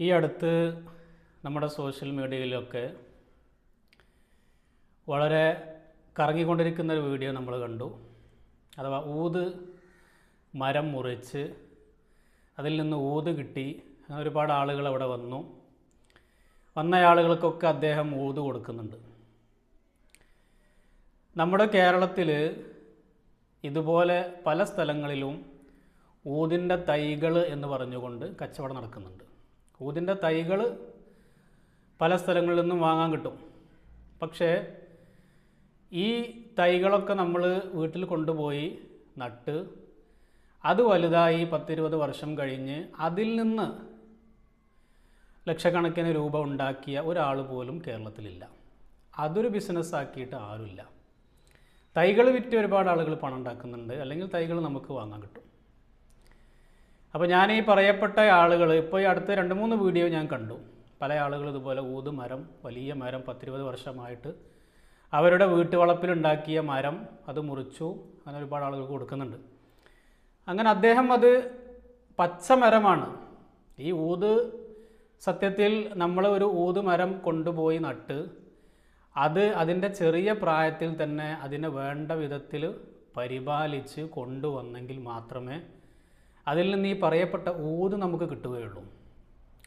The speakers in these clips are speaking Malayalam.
ഈ അടുത്ത് നമ്മുടെ സോഷ്യൽ മീഡിയയിലൊക്കെ വളരെ കറങ്ങിക്കൊണ്ടിരിക്കുന്ന ഒരു വീഡിയോ നമ്മൾ കണ്ടു. അഥവാ ഊത് മരം മുറിച്ച് അതിൽ നിന്ന് ഊത് കിട്ടി. ഒരുപാട് ആളുകൾ അവിടെ വന്ന ആളുകൾക്കൊക്കെ അദ്ദേഹം ഊത് കൊടുക്കുന്നുണ്ട്. നമ്മുടെ കേരളത്തിൽ ഇതുപോലെ പല സ്ഥലങ്ങളിലും ഊതിൻ്റെ തൈകൾ എന്ന് പറഞ്ഞുകൊണ്ട് കച്ചവടം നടക്കുന്നുണ്ട്. ഊതിൻ്റെ തൈകൾ പല സ്ഥലങ്ങളിൽ നിന്നും വാങ്ങാൻ കിട്ടും. പക്ഷേ ഈ തൈകളൊക്കെ നമ്മൾ വീട്ടിൽ കൊണ്ടുപോയി നട്ട് അത് വലുതായി 10-20 വർഷം കഴിഞ്ഞ് അതിൽ നിന്ന് ലക്ഷക്കണക്കിന് രൂപ ഉണ്ടാക്കിയ ഒരാൾ പോലും കേരളത്തിലില്ല. അതൊരു ബിസിനസ്സാക്കിയിട്ട് ആരുമില്ല. തൈകൾ വിറ്റ് ഒരുപാട് ആളുകൾ പണം ഉണ്ടാക്കുന്നുണ്ട്, അല്ലെങ്കിൽ തൈകൾ നമുക്ക് വാങ്ങാൻ കിട്ടും. അപ്പോൾ ഞാൻ ഈ പറയപ്പെട്ട ആളുകൾ ഇപ്പോൾ ഈ അടുത്ത 2-3 വീഡിയോ ഞാൻ കണ്ടു. പല ആളുകൾ ഇതുപോലെ ഊത് മരം, വലിയ മരം 10-20 വർഷമായിട്ട് അവരുടെ വീട്ടുവളപ്പിലുണ്ടാക്കിയ മരം അത് മുറിച്ചു, അങ്ങനെ ഒരുപാട് ആളുകൾക്ക് കൊടുക്കുന്നുണ്ട്. അങ്ങനെ അദ്ദേഹം അത് പച്ച മരമാണ്. ഈ ഊത് സത്യത്തിൽ നമ്മൾ ഒരു ഊത് മരം കൊണ്ടുപോയി നട്ട് അത് അതിൻ്റെ ചെറിയ പ്രായത്തിൽ തന്നെ അതിനെ വേണ്ട വിധത്തിൽ പരിപാലിച്ച് കൊണ്ടുവന്നെങ്കിൽ മാത്രമേ അതിൽ നിന്ന് ഈ പറയപ്പെട്ട ഊത് നമുക്ക് കിട്ടുകയുള്ളൂ.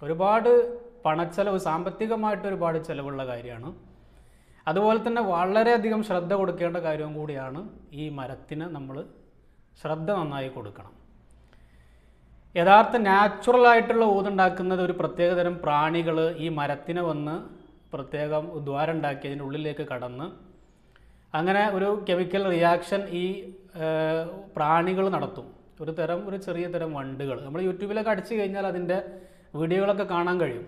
ഒരുപാട് പണച്ചെലവ്, സാമ്പത്തികമായിട്ട് ഒരുപാട് ചിലവുള്ള കാര്യമാണ്. അതുപോലെ തന്നെ വളരെയധികം ശ്രദ്ധ കൊടുക്കേണ്ട കാര്യവും കൂടിയാണ്. ഈ മരത്തിന് നമ്മൾ ശ്രദ്ധ നന്നായി കൊടുക്കണം. യഥാർത്ഥ നാച്ചുറലായിട്ടുള്ള ഊതുണ്ടാക്കുന്നത് ഒരു പ്രത്യേകതരം പ്രാണികൾ ഈ മരത്തിനെ വന്ന് പ്രത്യേകം ദ്വാരം ഉണ്ടാക്കി അതിൻ്റെ ഉള്ളിലേക്ക് കടന്ന് അങ്ങനെ ഒരു കെമിക്കൽ റിയാക്ഷൻ ഈ പ്രാണികൾ നടത്തും. ഒരു ചെറിയ തരം വണ്ടുകൾ നമ്മൾ യൂട്യൂബിലൊക്കെ അടിച്ചു കഴിഞ്ഞാൽ അതിൻ്റെ വീഡിയോകളൊക്കെ കാണാൻ കഴിയും.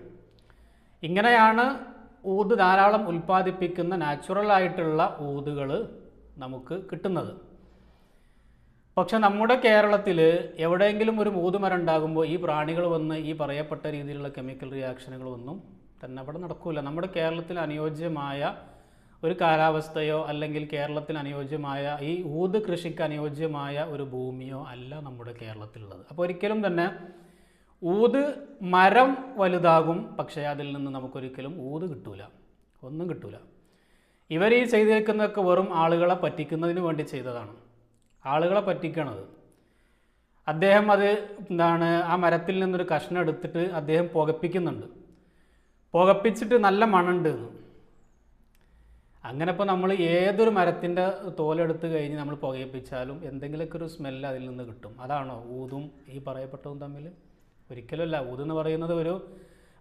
ഇങ്ങനെയാണ് ഊത് ധാരാളം ഉൽപ്പാദിപ്പിക്കുന്ന നാച്ചുറലായിട്ടുള്ള ഊതുകൾ നമുക്ക് കിട്ടുന്നത്. പക്ഷെ നമ്മുടെ കേരളത്തിൽ എവിടെയെങ്കിലും ഒരു ഊതുമരം ഉണ്ടാകുമ്പോൾ ഈ പ്രാണികൾ വന്ന് ഈ പറയപ്പെട്ട രീതിയിലുള്ള കെമിക്കൽ റിയാക്ഷനുകളൊന്നും തന്നെ അവിടെ നടക്കില്ല. നമ്മുടെ കേരളത്തിൽ അനുയോജ്യമായ ഒരു കാലാവസ്ഥയോ അല്ലെങ്കിൽ കേരളത്തിൽ അനുയോജ്യമായ ഈ ഊത് കൃഷിക്ക് അനുയോജ്യമായ ഒരു ഭൂമിയോ അല്ല നമ്മുടെ കേരളത്തിലുള്ളത്. അപ്പോൾ ഒരിക്കലും തന്നെ ഊത് മരം വലുതാകും, പക്ഷേ അതിൽ നിന്ന് നമുക്കൊരിക്കലും ഊത് കിട്ടൂല, ഒന്നും കിട്ടൂല. ഇവർ ഈ ചെയ്തേക്കുന്നതൊക്കെ വെറും ആളുകളെ പറ്റിക്കുന്നതിന് വേണ്ടി ചെയ്തതാണ്. ആളുകളെ പറ്റിക്കണത്. അദ്ദേഹം അത് ആ മരത്തിൽ നിന്നൊരു കഷ്ണം എടുത്തിട്ട് അദ്ദേഹം പുകപ്പിക്കുന്നുണ്ട്. പുകപ്പിച്ചിട്ട് നല്ല മണമുണ്ട് എന്ന്. അങ്ങനെ ഇപ്പോൾ നമ്മൾ ഏതൊരു മരത്തിൻ്റെ തോലെടുത്ത് കഴിഞ്ഞ് നമ്മൾ പുകയിപ്പിച്ചാലും എന്തെങ്കിലുമൊക്കെ ഒരു സ്മെല്ല് അതിൽ നിന്ന് കിട്ടും. അതാണോ ഊതും ഈ പറയപ്പെട്ടതും തമ്മിൽ? ഒരിക്കലുമല്ല. ഊതെന്ന് പറയുന്നത്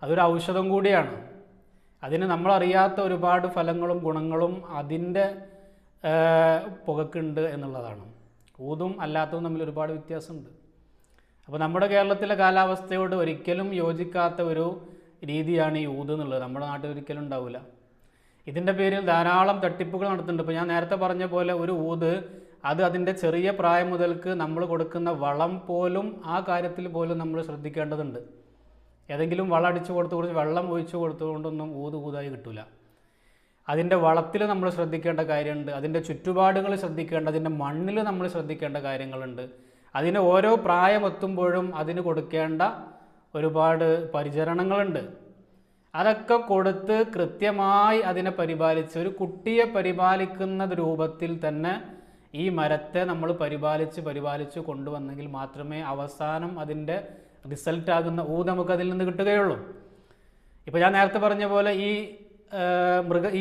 അതൊരു ഔഷധം കൂടിയാണ്. അതിന് നമ്മളറിയാത്ത ഒരുപാട് ഫലങ്ങളും ഗുണങ്ങളും അതിൻ്റെ പുകക്കുണ്ട് എന്നുള്ളതാണ്. ഊതും അല്ലാത്തതും തമ്മിൽ ഒരുപാട് വ്യത്യാസമുണ്ട്. അപ്പോൾ നമ്മുടെ കേരളത്തിലെ കാലാവസ്ഥയോട് ഒരിക്കലും യോജിക്കാത്ത ഒരു രീതിയാണ് ഈ ഊത് എന്നുള്ളത്. നമ്മുടെ നാട്ടിൽ ഒരിക്കലും ഉണ്ടാവില്ല. ഇതിൻ്റെ പേരിൽ ധാരാളം തട്ടിപ്പുകൾ നടത്തുന്നുണ്ട്. ഇപ്പോൾ ഞാൻ നേരത്തെ പറഞ്ഞ പോലെ ഒരു ഊത് അതിൻ്റെ ചെറിയ പ്രായം മുതൽക്ക് നമ്മൾ കൊടുക്കുന്ന വളം പോലും ആ കാര്യത്തിൽ പോലും നമ്മൾ ശ്രദ്ധിക്കേണ്ടതുണ്ട്. ഏതെങ്കിലും വളം അടിച്ചു കൊടുത്ത് വെള്ളം ഒഴിച്ചു കൊടുത്തുകൊണ്ടൊന്നും ഊതായി കിട്ടില്ല. അതിൻ്റെ വളത്തിൽ നമ്മൾ ശ്രദ്ധിക്കേണ്ട കാര്യമുണ്ട്. അതിൻ്റെ ചുറ്റുപാടുകൾ ശ്രദ്ധിക്കേണ്ട, അതിൻ്റെ മണ്ണിൽ നമ്മൾ ശ്രദ്ധിക്കേണ്ട കാര്യങ്ങളുണ്ട്. അതിന് ഓരോ പ്രായമെത്തുമ്പോഴും അതിന് കൊടുക്കേണ്ട ഒരുപാട് പരിചരണങ്ങളുണ്ട്. അതൊക്കെ കൊടുത്ത് കൃത്യമായി അതിനെ പരിപാലിച്ച് ഒരു കുട്ടിയെ പരിപാലിക്കുന്ന രൂപത്തിൽ തന്നെ ഈ മരത്തെ നമ്മൾ പരിപാലിച്ച് കൊണ്ടുവന്നെങ്കിൽ മാത്രമേ അവസാനം അതിൻ്റെ റിസൾട്ടാകുന്ന ഊത് നമുക്കതിൽ നിന്ന് കിട്ടുകയുള്ളൂ. ഇപ്പോൾ ഞാൻ നേരത്തെ പറഞ്ഞ പോലെ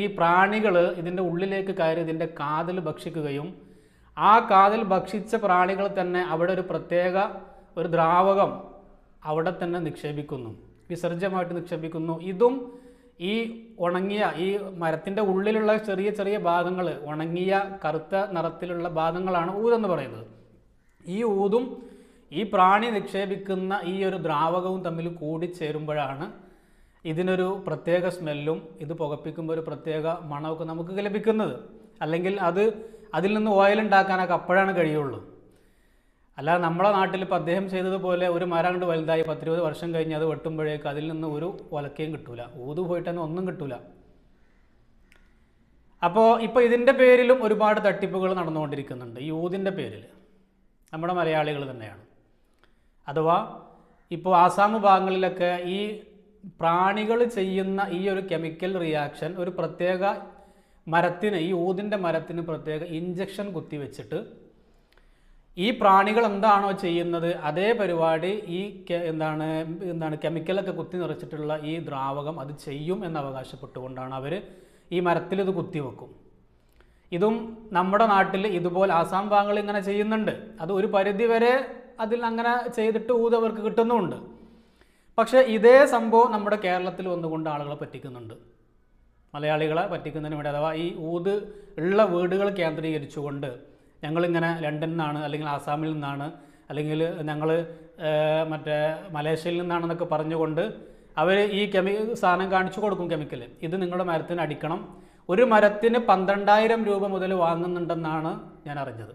ഈ പ്രാണികൾ ഇതിൻ്റെ ഉള്ളിലേക്ക് കയറി ഇതിൻ്റെ കാതിൽ ഭക്ഷിക്കുകയും ആ കാതിൽ ഭക്ഷിച്ച പ്രാണികൾ തന്നെ അവിടെ ഒരു പ്രത്യേക ഒരു ദ്രാവകം അവിടെ തന്നെ നിക്ഷേപിക്കുന്നു, വിസർജ്യമായിട്ട് നിക്ഷേപിക്കുന്നു. ഇതും ഈ ഉണങ്ങിയ ഈ മരത്തിൻ്റെ ഉള്ളിലുള്ള ചെറിയ ചെറിയ ഭാഗങ്ങൾ, ഉണങ്ങിയ കറുത്ത നിറത്തിലുള്ള ഭാഗങ്ങളാണ് ഊതെന്ന് പറയുന്നത്. ഈ ഊതും ഈ പ്രാണി നിക്ഷേപിക്കുന്ന ഈ ഒരു ദ്രാവകവും തമ്മിൽ കൂടിച്ചേരുമ്പോഴാണ് ഇതിനൊരു പ്രത്യേക സ്മെല്ലും ഇത് പുകപ്പിക്കുമ്പോൾ ഒരു പ്രത്യേക മണമൊക്കെ നമുക്ക് ലഭിക്കുന്നത്. അല്ലെങ്കിൽ അതിൽ നിന്ന് ഓയിൽ ഉണ്ടാക്കാനൊക്കെ അപ്പോഴാണ് കഴിയുള്ളൂ. അല്ലാതെ നമ്മളെ നാട്ടിൽ ഇപ്പോൾ അദ്ദേഹം ചെയ്തതുപോലെ ഒരു മരം കൊണ്ട് വലുതായി 10-20 വർഷം കഴിഞ്ഞ് അത് വെട്ടുമ്പോഴേക്ക് അതിൽ നിന്ന് ഒരു ഒലക്കയും കിട്ടൂല, ഊത് പോയിട്ടൊന്നും ഒന്നും കിട്ടൂല. അപ്പോൾ ഇപ്പോൾ ഇതിൻ്റെ പേരിലും ഒരുപാട് തട്ടിപ്പുകൾ നടന്നുകൊണ്ടിരിക്കുന്നുണ്ട്. ഈ ഊതിൻ്റെ പേരിൽ നമ്മുടെ മലയാളികൾ തന്നെയാണ്. അഥവാ ഇപ്പോൾ ആസാം ഭാഗങ്ങളിലൊക്കെ ഈ പ്രാണികൾ ചെയ്യുന്ന ഈ ഒരു കെമിക്കൽ റിയാക്ഷൻ ഒരു പ്രത്യേക മരത്തിന്, ഈ ഊതിൻ്റെ മരത്തിന് പ്രത്യേക ഇഞ്ചക്ഷൻ കുത്തിവെച്ചിട്ട് ഈ പ്രാണികൾ എന്താണോ ചെയ്യുന്നത് അതേ പരിപാടി ഈ എന്താണ് കെമിക്കലൊക്കെ കുത്തി നിറച്ചിട്ടുള്ള ഈ ദ്രാവകം അത് ചെയ്യും എന്ന് അവകാശപ്പെട്ടുകൊണ്ടാണ് അവർ ഈ മരത്തിൽ ഇത് കുത്തിവെക്കും. ഇതും നമ്മുടെ നാട്ടിൽ ഇതുപോലെ ആസാം ഭാഗങ്ങളിൽ ഇങ്ങനെ ചെയ്യുന്നുണ്ട്. അത് ഒരു പരിധി വരെ അതിൽ അങ്ങനെ ചെയ്തിട്ട് ഊത് അവർക്ക് കിട്ടുന്നുമുണ്ട്. പക്ഷേ ഇതേ സംഭവം നമ്മുടെ കേരളത്തിൽ വന്നുകൊണ്ട് ആളുകളെ പറ്റിക്കുന്നുണ്ട്, മലയാളികളെ പറ്റിക്കുന്നതിന് വേണ്ടി. അഥവാ ഈ ഊത് ഉള്ള വീടുകൾ കേന്ദ്രീകരിച്ചുകൊണ്ട് ഞങ്ങളിങ്ങനെ ലണ്ടനിൽ നിന്നാണ്, അല്ലെങ്കിൽ ആസാമിൽ നിന്നാണ്, അല്ലെങ്കിൽ ഞങ്ങൾ മറ്റേ മലേഷ്യയിൽ നിന്നാണെന്നൊക്കെ പറഞ്ഞുകൊണ്ട് അവർ ഈ സാധനം കാണിച്ചു കൊടുക്കും, കെമിക്കൽ. ഇത് നിങ്ങളുടെ മരത്തിന് അടിക്കണം. ഒരു മരത്തിന് 12,000 രൂപ മുതൽ വാങ്ങുന്നുണ്ടെന്നാണ് ഞാൻ അറിഞ്ഞത്.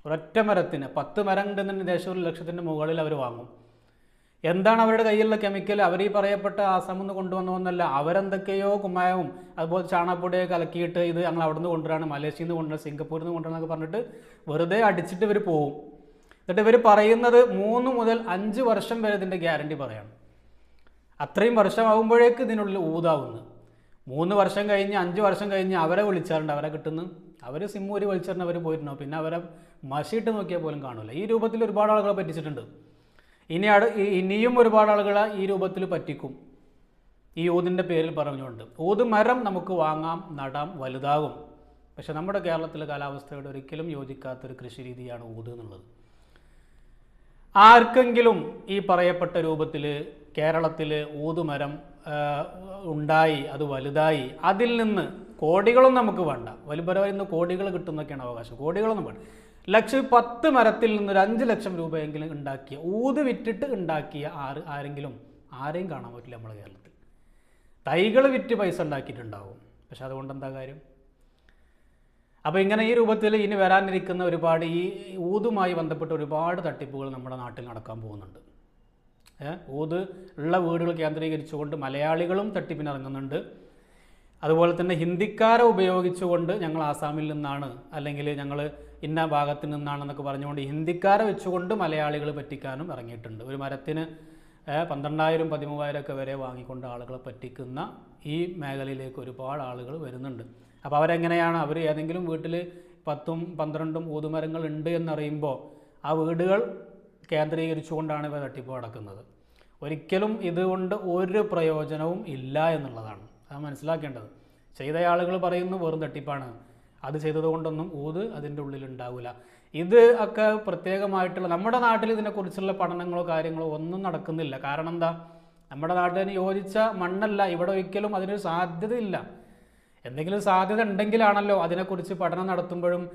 ഒരൊറ്റ മരത്തിന് 10 മരം ഉണ്ടെന്ന് ദേശം 1 ലക്ഷത്തിൻ്റെ മുകളിൽ അവർ വാങ്ങും. എന്താണ് അവരുടെ കയ്യിലുള്ള കെമിക്കൽ? അവർ ഈ പറയപ്പെട്ട ആസാമിൽ നിന്ന് കൊണ്ടുവന്നതൊന്നല്ല. അവരെന്തൊക്കെയോ കുമ്മായവും അതുപോലെ ചാണകപ്പൊടിയൊക്കെ കലക്കിയിട്ട് ഇത് ഞങ്ങൾ അവിടെ നിന്ന് കൊണ്ടുവരാണ്, മലേഷ്യയിൽ നിന്ന് കൊണ്ടുവരാൻ, സിംഗപ്പൂരിൽ നിന്ന് കൊണ്ടുവരാന്നൊക്കെ പറഞ്ഞിട്ട് വെറുതെ അടിച്ചിട്ട് ഇവർ പോവും. എന്നിട്ട് ഇവർ പറയുന്നത് 3 മുതൽ 5 വർഷം വരെ ഇതിൻ്റെ ഗ്യാരണ്ടി പറയണം. അത്രയും വർഷമാകുമ്പോഴേക്ക് ഇതിനുള്ളിൽ ഊതാവുന്നു. 3 വർഷം കഴിഞ്ഞ് 5 വർഷം കഴിഞ്ഞ് അവരെ വിളിച്ചാറുണ്ട്, അവരെ കിട്ടുന്നു. അവർ സിമ്മൂരി വലിച്ചെറിഞ്ഞ് അവർ പോയിട്ടുണ്ടാവും. പിന്നെ അവരെ മഷിയിട്ട് നോക്കിയാൽ പോലും കാണില്ല. ഈ രൂപത്തിൽ ഒരുപാട് ആളുകളെ പറ്റിച്ചിട്ടുണ്ട്. ഇനിയും ഒരുപാട് ആളുകളെ ഈ രൂപത്തിൽ പറ്റിക്കും, ഈ ഊതിൻ്റെ പേരിൽ പറഞ്ഞുകൊണ്ട്. ഊത് മരം നമുക്ക് വാങ്ങാം, നടാം, വലുതാകും. പക്ഷെ നമ്മുടെ കേരളത്തിലെ കാലാവസ്ഥയോട് ഒരിക്കലും യോജിക്കാത്തൊരു കൃഷി രീതിയാണ് ഊത് എന്നുള്ളത്. ആർക്കെങ്കിലും ഈ പറയപ്പെട്ട രൂപത്തിൽ കേരളത്തിൽ ഊതുമരം ഉണ്ടായി, അത് വലുതായി, അതിൽ നിന്ന് കോടികളൊന്നും നമുക്ക് വേണ്ട, വലുപരമായി നിന്ന് കോടികൾ കിട്ടുന്നൊക്കെയാണ് അവകാശം. കോടികളൊന്നും വേണ്ട. 10 മരത്തിൽ നിന്ന് ഒരു 5 ലക്ഷം രൂപയെങ്കിലും ഉണ്ടാക്കിയ, ഊത് വിറ്റിട്ട് ഉണ്ടാക്കിയ ആരെയും കാണാൻ പറ്റില്ല നമ്മുടെ കേരളത്തിൽ. തൈകൾ വിറ്റ് പൈസ ഉണ്ടാക്കിയിട്ടുണ്ടാവും, പക്ഷെ അതുകൊണ്ട് എന്താ കാര്യം? അപ്പോൾ ഇങ്ങനെ ഈ രൂപത്തിൽ ഇനി വരാനിരിക്കുന്ന ഒരുപാട് ഈ ഊതുമായി ബന്ധപ്പെട്ട ഒരുപാട് തട്ടിപ്പുകൾ നമ്മുടെ നാട്ടിൽ നടക്കാൻ പോകുന്നുണ്ട്. ഊത് ഉള്ള വീടുകൾ കേന്ദ്രീകരിച്ചുകൊണ്ട് മലയാളികളും തട്ടിപ്പിനിറങ്ങുന്നുണ്ട്. അതുപോലെ തന്നെ ഹിന്ദിക്കാരെ ഉപയോഗിച്ചുകൊണ്ട് ഞങ്ങൾ ആസാമിൽ നിന്നാണ്, അല്ലെങ്കിൽ ഞങ്ങൾ ഇന്ന ഭാഗത്ത് നിന്നാണെന്നൊക്കെ പറഞ്ഞുകൊണ്ട് ഹിന്ദിക്കാരെ വെച്ചുകൊണ്ട് മലയാളികൾ പറ്റിക്കാനും ഇറങ്ങിയിട്ടുണ്ട്. ഒരു മരത്തിന് 12,000 13,000 ഒക്കെ വരെ വാങ്ങിക്കൊണ്ട് ആളുകളെ പറ്റിക്കുന്ന ഈ മേഖലയിലേക്ക് ഒരുപാട് ആളുകൾ വരുന്നുണ്ട്. അപ്പോൾ അവരെങ്ങനെയാണ്? അവർ ഏതെങ്കിലും വീട്ടിൽ 10ഉം 12ഉം ഊതുമരങ്ങൾ ഉണ്ട് എന്നറിയുമ്പോൾ ആ വീടുകൾ കേന്ദ്രീകരിച്ചുകൊണ്ടാണ് ഇവ തട്ടിപ്പ് നടക്കുന്നത്. ഒരിക്കലും ഇതുകൊണ്ട് ഒരു പ്രയോജനവും ഇല്ല എന്നുള്ളതാണ് അത് മനസ്സിലാക്കേണ്ടത്. ചെയ്ത ആളുകൾ പറയുന്നു വെറും തട്ടിപ്പാണ്, അത് ചെയ്തത് കൊണ്ടൊന്നും ഊത് അതിൻ്റെ ഉള്ളിൽ ഉണ്ടാവില്ല. ഇത് ഒക്കെ പ്രത്യേകമായിട്ടുള്ള നമ്മുടെ നാട്ടിൽ ഇതിനെക്കുറിച്ചുള്ള പഠനങ്ങളോ കാര്യങ്ങളോ ഒന്നും നടക്കുന്നില്ല. കാരണം എന്താ? നമ്മുടെ നാട്ടിന് യോജിച്ച മണ്ണല്ല. ഇവിടെ ഒരിക്കലും അതിനൊരു സാധ്യതയില്ല. എന്തെങ്കിലും സാധ്യത ഉണ്ടെങ്കിലാണല്ലോ അതിനെക്കുറിച്ച് പഠനം നടത്തുമ്പോഴും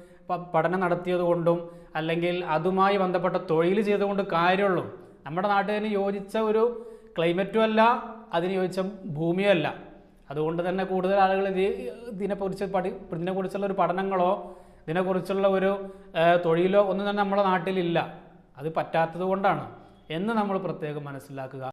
പഠനം നടത്തിയത് കൊണ്ടും അല്ലെങ്കിൽ അതുമായി ബന്ധപ്പെട്ട തൊഴിൽ ചെയ്തുകൊണ്ട് കാര്യമുള്ളൂ. നമ്മുടെ നാട്ടിന് യോജിച്ച ഒരു ക്ലൈമറ്റും അല്ല, അതിന് യോജിച്ച ഭൂമിയും അല്ല. അതുകൊണ്ട് തന്നെ കൂടുതൽ ആളുകൾ ഇതിനെക്കുറിച്ചുള്ള ഒരു പഠനങ്ങളോ ഇതിനെക്കുറിച്ചുള്ള ഒരു തൊഴിലോ ഒന്നും തന്നെ നമ്മുടെ നാട്ടിലില്ല. അത് പറ്റാത്തത് കൊണ്ടാണ് എന്ന് നമ്മൾ പ്രത്യേകം മനസ്സിലാക്കുക.